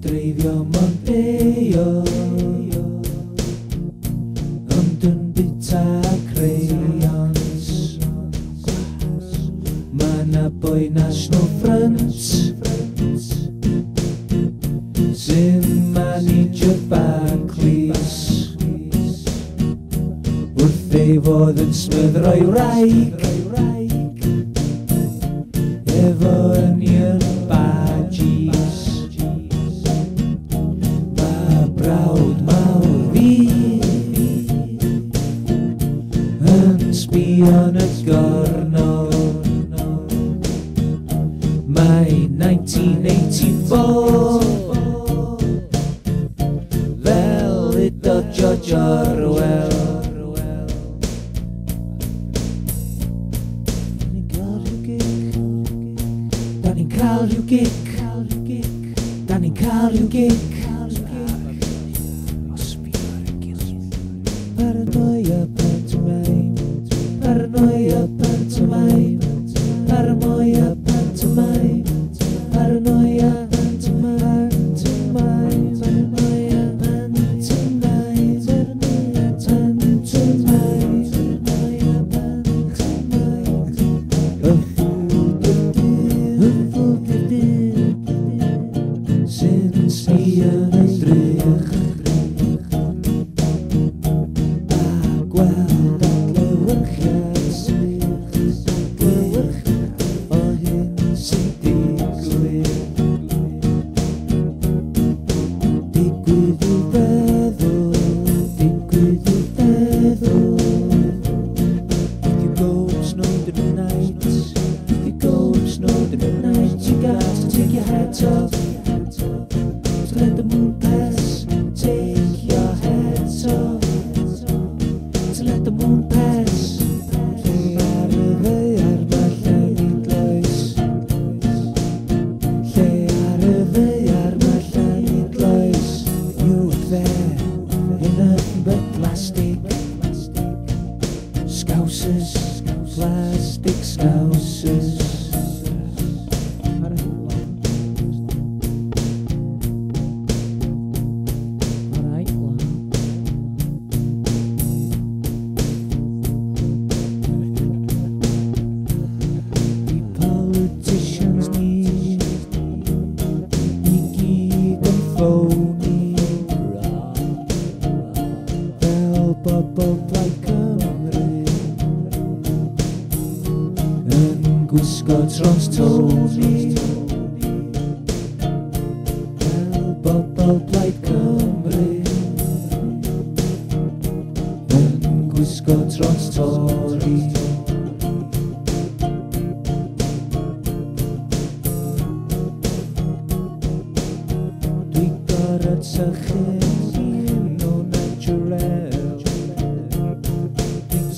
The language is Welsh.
dreifio mewn beio, ond yn bita crayons. Ma' na boi National Front sy'n manager Barclays, wrth ei fod yn smyddro'i wraig efo onion badges. Ma' brawd mawr fi yn sbïo'n y gornol. Mae 1984 fel udodd George Orwell. Da ni'n cael rhyw gic, da ni'n cael rhyw gic. Paranoia pantomime, paranoia pantomime, paranoia pantomime, paranoia pantomime, paranoia pantomime, sy'n sbïo'n edrych a gweld adlewyrchiad sych, adlewyrchiad o hyn sy'n digwydd. Digwydd i'w feddwl, digwydd i'w feddwl. If you go snowed in the night, if you go snowed in the night, you got to take your hat off. So let the moon pass, take your hat off. So let the moon pass. Lle ar y ddaear ma' llan i gloes. Lle ar y ddaear ma' llan i gloes. You were there in nothing but plastic. Scowsars, plastic scowsars. Politicians need i gyd yn ffoni fel bobl Plaid Cymru yn gwisgo trons Tony fel bobl Plaid Cymru yn gwisgo trons Tory. Sychyn un o naturel, dwi'n